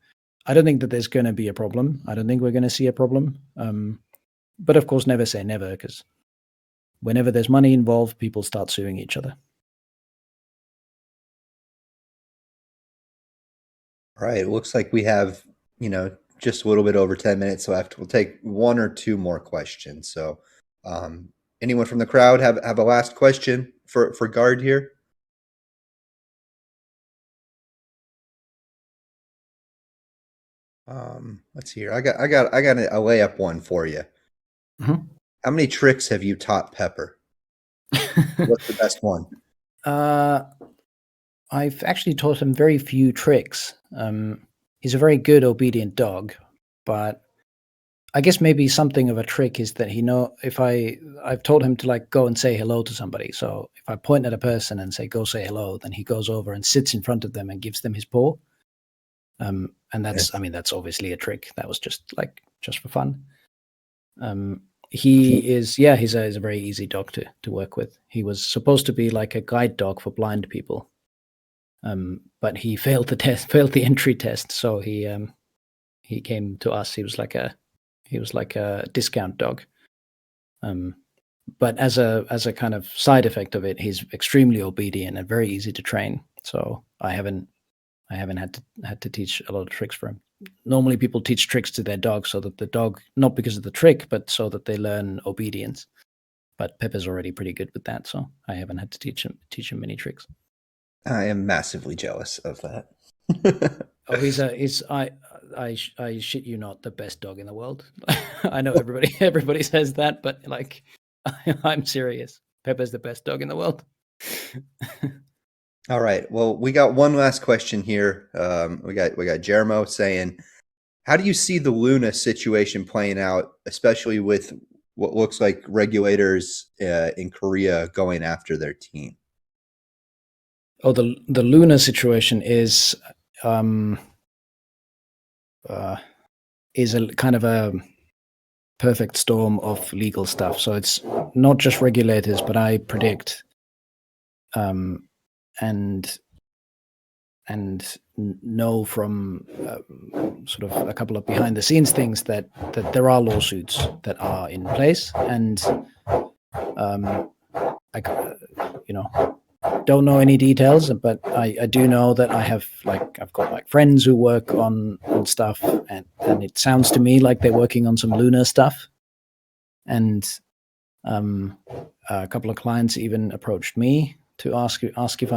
I don't think that there's going to be a problem. I don't think we're going to see a problem. But of course, never say never, because whenever there's money involved, people start suing each other. All right. It looks like we have, just a little bit over 10 minutes left. We'll take one or two more questions. So, anyone from the crowd have a last question for Guard here? Let's see here. I got a layup one for you. Mm-hmm. How many tricks have you taught Pepper? What's the best one? I've actually taught him very few tricks. He's a very good, obedient dog, but I guess maybe something of a trick is that if I've told him to like go and say hello to somebody. So if I point at a person and say, go say hello, then he goes over and sits in front of them and gives them his paw. And that's obviously a trick. That was just for fun. He's a very easy dog to work with. He was supposed to be like a guide dog for blind people. But he failed the entry test. So he came to us. He was like a discount dog. But as a kind of side effect of it, he's extremely obedient and very easy to train. So I haven't had to teach a lot of tricks for him. Normally people teach tricks to their dog so that the dog, not because of the trick, but so that they learn obedience. But Pepper's already pretty good with that, so I haven't had to teach him many tricks. I am massively jealous of that. I shit you not, the best dog in the world. I know everybody says that, but like I'm serious. Pepper's the best dog in the world. All right. Well, we got one last question here. We got Jeremo saying, how do you see the Luna situation playing out, especially with what looks like regulators in Korea going after their team? Oh, the Lunar situation is a kind of a perfect storm of legal stuff. So it's not just regulators, but I predict and know from sort of a couple of behind the scenes things that there are lawsuits that are in place, and I don't know any details, but I do know that I've got like friends who work on stuff, and it sounds to me like they're working on some lunar stuff, and a couple of clients even approached me to ask if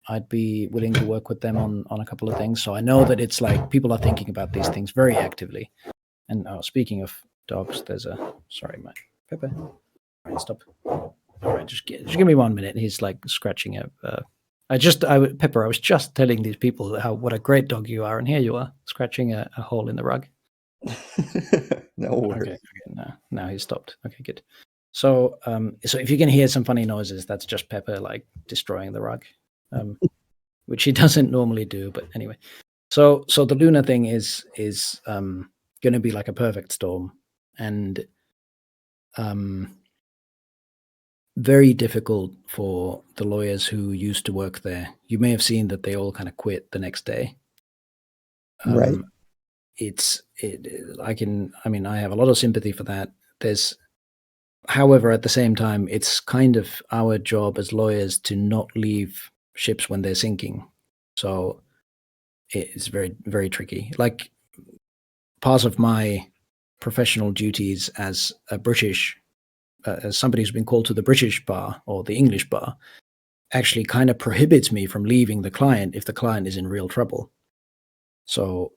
I'd be willing to work with them on a couple of things. So I know that it's like people are thinking about these things very actively. And speaking of dogs, sorry, my Pepper. All right, stop. All right, just give me 1 minute. He's like scratching Pepper, I was just telling these people what a great dog you are, and here you are scratching a hole in the rug. No worries. Okay, now he's stopped. Okay, good. So if you can hear some funny noises, that's just Pepper like destroying the rug. Which he doesn't normally do, but anyway. So the Luna thing is going to be like a perfect storm, and very difficult for the lawyers who used to work there. You may have seen that they all kind of quit the next day. Right. I have a lot of sympathy for that. However, at the same time, it's kind of our job as lawyers to not leave ships when they're sinking. So it's very, very tricky. Like part of my professional duties as a British, as somebody who's been called to the British bar or the English bar, actually kind of prohibits me from leaving the client if the client is in real trouble. So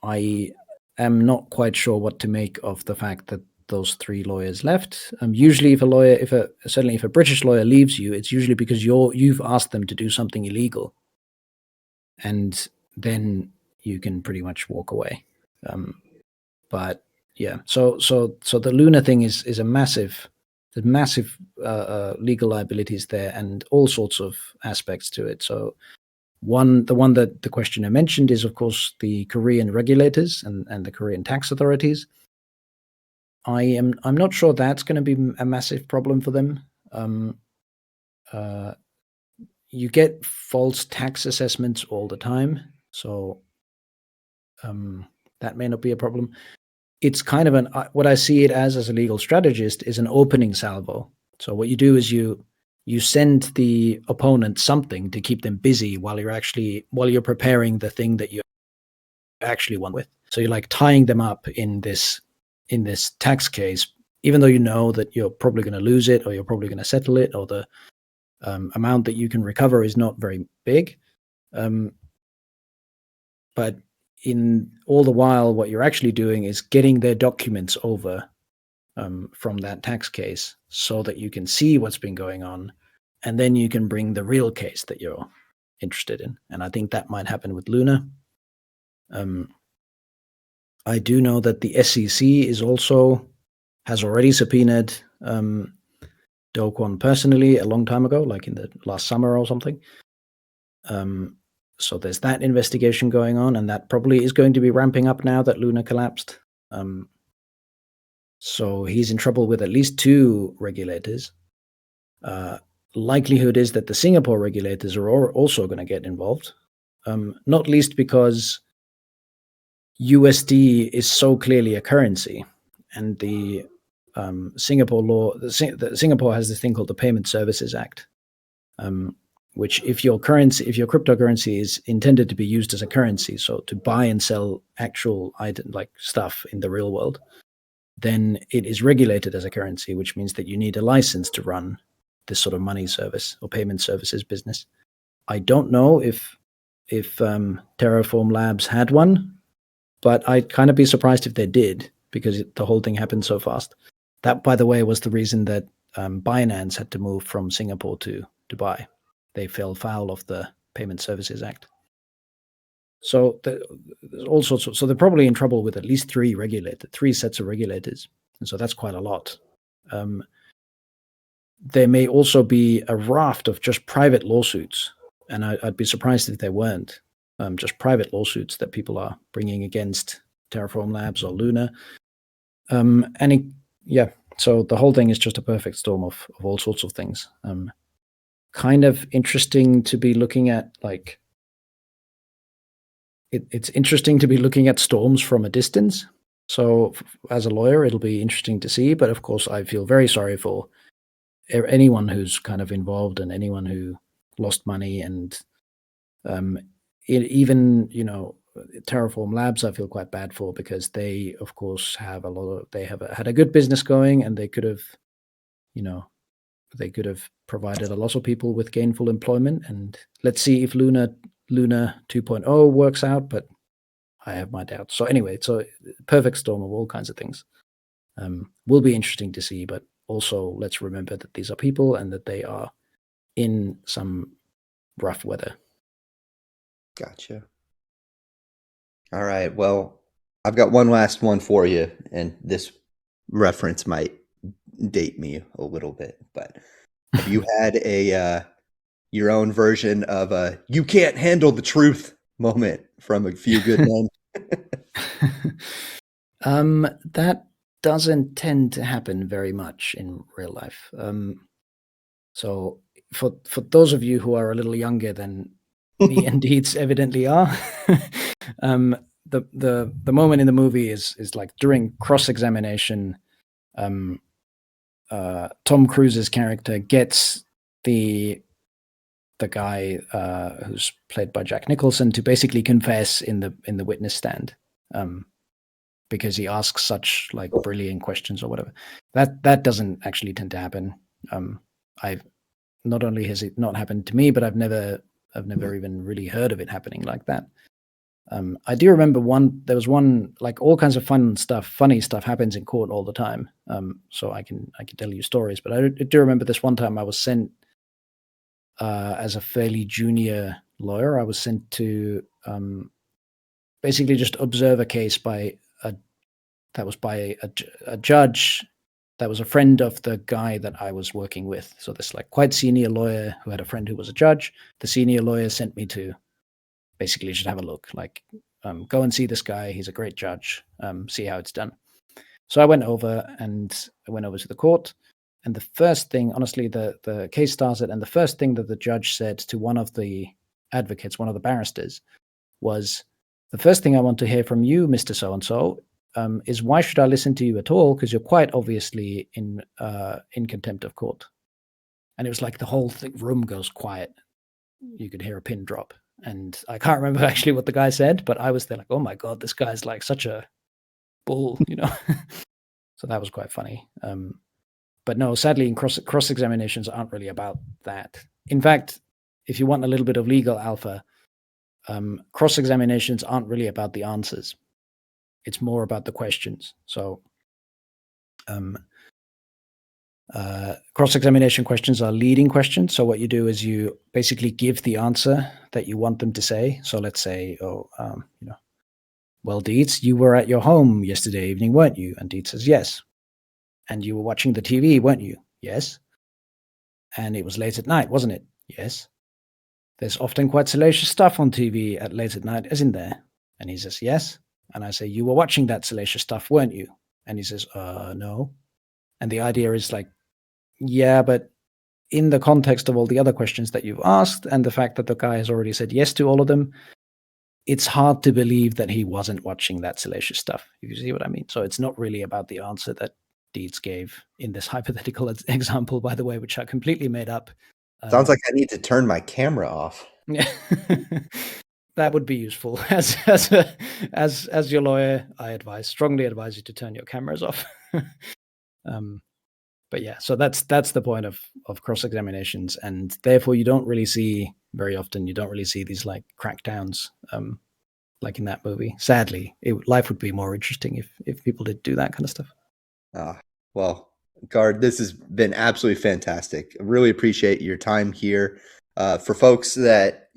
I am not quite sure what to make of the fact that those three lawyers left. Usually if a British lawyer leaves you, it's usually because you've asked them to do something illegal, and then you can pretty much walk away. But yeah, so the Luna thing is a massive, legal liabilities there, and all sorts of aspects to it. So the one that the questioner mentioned is, of course, the Korean regulators and the Korean tax authorities. I'm not sure that's going to be a massive problem for them. Uh, you get false tax assessments all the time, so that may not be a problem. It's kind of what I see it as a legal strategist is an opening salvo. So what you do is you send the opponent something to keep them busy while you're preparing the thing that you actually want with. So you're like tying them up in this tax case, even though you know that you're probably going to lose it, or you're probably going to settle it, or the amount that you can recover is not very big. But in all the while, what you're actually doing is getting their documents over from that tax case, so that you can see what's been going on, and then you can bring the real case that you're interested in. And I think that might happen with Luna. I do know that the SEC has already subpoenaed Do Kwon personally a long time ago, like in the last summer or something. So there's that investigation going on, and that probably is going to be ramping up now that Luna collapsed. So he's in trouble with at least 2 regulators. Likelihood is that the Singapore regulators are also going to get involved, not least because USD is so clearly a currency, and the Singapore law, Singapore has this thing called the Payment Services Act, which if your cryptocurrency is intended to be used as a currency, so to buy and sell actual item like stuff in the real world, then it is regulated as a currency, which means that you need a license to run this sort of money service or payment services business. I don't know if Terraform Labs had one, but I'd kind of be surprised if they did, because the whole thing happened so fast. That, by the way, was the reason that Binance had to move from Singapore to Dubai. They fell foul of the Payment Services Act. So there's all sorts of, so they're probably in trouble with at least 3 sets of regulators, and so that's quite a lot. There may also be a raft of just private lawsuits, and I'd be surprised if there weren't just private lawsuits that people are bringing against Terraform Labs or Luna. So the whole thing is just a perfect storm of all sorts of things. Kind of interesting to be looking at, like, it's interesting to be looking at storms from a distance. So as a lawyer, it'll be interesting to see. But of course, I feel very sorry for anyone who's kind of involved and anyone who lost money. And even, Terraform Labs, I feel quite bad for, because they, of course, had a good business going, and they could have, provided a lot of people with gainful employment. And let's see if Luna 2.0 works out, but I have my doubts. So anyway, so perfect storm of all kinds of things. Will be interesting to see, but also let's remember that these are people and that they are in some rough weather. Gotcha. All right. Well, I've got one last one for you, and this reference might date me a little bit, but have you had your own version of a "you can't handle the truth" moment from A Few Good Men? That doesn't tend to happen very much in real life. So for those of you who are a little younger than me and Deeds evidently are, the moment in the movie is like during cross-examination. Tom Cruise's character gets the guy who's played by Jack Nicholson to basically confess in the witness stand, because he asks such like brilliant questions or whatever. That doesn't actually tend to happen. I've not only has it not happened to me, but I've never even really heard of it happening like that. I do remember there was one, like, all kinds of funny stuff happens in court all the time. So I can tell you stories, but I do remember this one time I was sent, as a fairly junior lawyer, I was sent to basically just observe a case by a judge that was a friend of the guy that I was working with. So this like quite senior lawyer who had a friend who was a judge. The senior lawyer sent me to basically just have a look, like go and see this guy. He's a great judge. See how it's done. So I went over to the court. And the first thing, honestly, the case started, and the first thing that the judge said to one of the advocates, one of the barristers, was, "The first thing I want to hear from you, Mr. So-and-so, is why should I listen to you at all? Because you're quite obviously in contempt of court." And it was like the whole room goes quiet. You could hear a pin drop. And I can't remember actually what the guy said, but I was there like, oh my God, this guy's like such a bull, you know? So that was quite funny. But no, sadly, in cross-examinations aren't really about that. In fact, if you want a little bit of legal alpha, cross-examinations aren't really about the answers. It's more about the questions. So cross-examination questions are leading questions. So what you do is you basically give the answer that you want them to say. So let's say, well, Dietz, you were at your home yesterday evening, weren't you? And Dietz says, yes. And you were watching the TV, weren't you? Yes. And it was late at night, wasn't it? Yes. There's often quite salacious stuff on TV at late at night, isn't there? And he says, yes. And I say, you were watching that salacious stuff, weren't you? And he says, no. And the idea is like, yeah, but in the context of all the other questions that you've asked and the fact that the guy has already said yes to all of them, it's hard to believe that he wasn't watching that salacious stuff. You see what I mean? So it's not really about the answer that Dietz gave in this hypothetical example, by the way, which I completely made up. Sounds like I need to turn my camera off. Yeah. That would be useful. As your lawyer, I strongly advise you to turn your cameras off. But yeah, so that's the point of cross-examinations, and therefore you don't really see very often. You don't really see these like crackdowns, like in that movie. Sadly, life would be more interesting if people did do that kind of stuff. Well, Gard, this has been absolutely fantastic. I really appreciate your time here. For folks that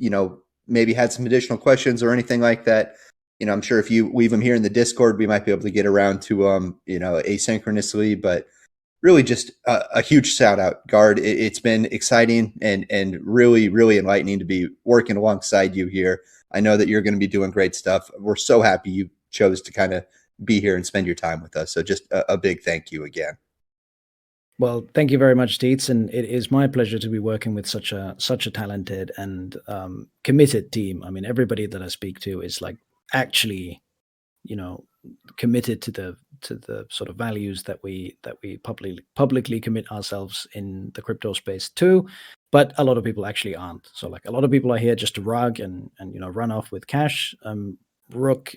maybe had some additional questions or anything like that, I'm sure if you leave them here in the Discord, we might be able to get around to asynchronously. But really, just a huge shout out, Gard. It's been exciting and really, really enlightening to be working alongside you here. I know that you're going to be doing great stuff. We're so happy you chose to kind of be here and spend your time with us. So just a big thank you again. Well, thank you very much, Dietz, and it is my pleasure to be working with such a talented and committed team. I mean, everybody that I speak to is like actually, committed to the sort of values that we publicly commit ourselves in the crypto space to. But a lot of people actually aren't. So like a lot of people are here just to rug and run off with cash. Rook,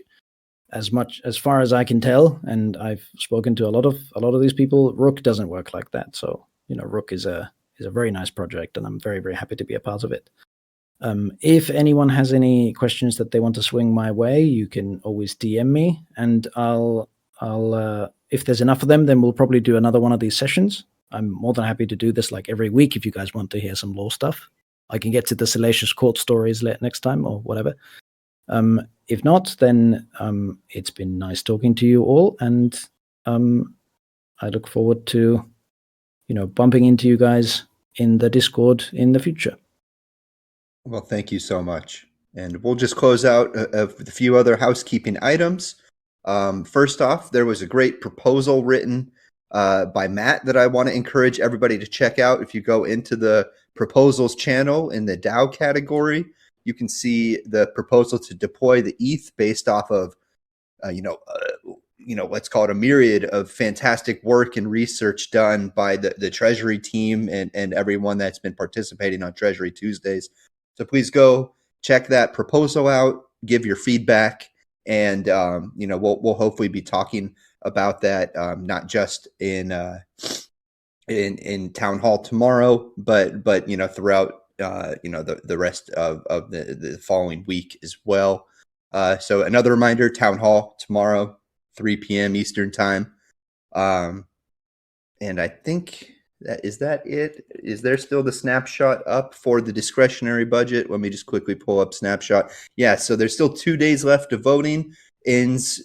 as far as I can tell, and I've spoken to a lot of these people, Rook doesn't work like that. So Rook is a very nice project, and I'm very, very happy to be a part of it. If anyone has any questions that they want to swing my way, you can always DM me, and I'll if there's enough of them, then we'll probably do another one of these sessions. I'm more than happy to do this like every week if you guys want to hear some law stuff. I can get to the salacious court stories next time or whatever. If not, then it's been nice talking to you all, and I look forward to bumping into you guys in the Discord in the future. Well, thank you so much. And we'll just close out a few other housekeeping items. First off, there was a great proposal written by Matt that I want to encourage everybody to check out. If you go into the proposals channel in the DAO category, you can see the proposal to deploy the ETH based off of, let's call it a myriad of fantastic work and research done by the Treasury team and everyone that's been participating on Treasury Tuesdays. So please go check that proposal out, give your feedback, and we'll hopefully be talking about that not just in town hall tomorrow, but throughout the rest of the following week as well. So another reminder: town hall tomorrow, 3 p.m. Eastern time, and I think Is that it? Is there still the snapshot up for the discretionary budget? Let me just quickly pull up snapshot. Yeah, so there's still 2 days left of voting. Ends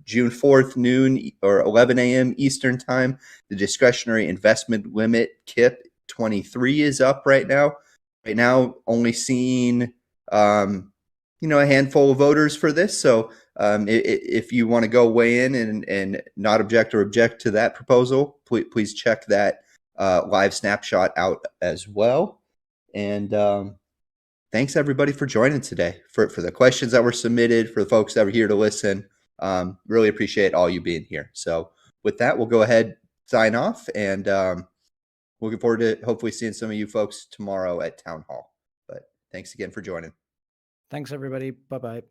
June 4th, noon or 11 a.m. Eastern time. The discretionary investment limit KIP 23 is up right now. Right now, only seeing a handful of voters for this. So if you want to go weigh in and not object or object to that proposal, please check that live snapshot out as well. And thanks everybody for joining today, for the questions that were submitted, for the folks that were here to listen. Really appreciate all you being here. So with that, we'll go ahead, sign off, and looking forward to hopefully seeing some of you folks tomorrow at Town Hall. But thanks again for joining. Thanks, everybody. Bye-bye.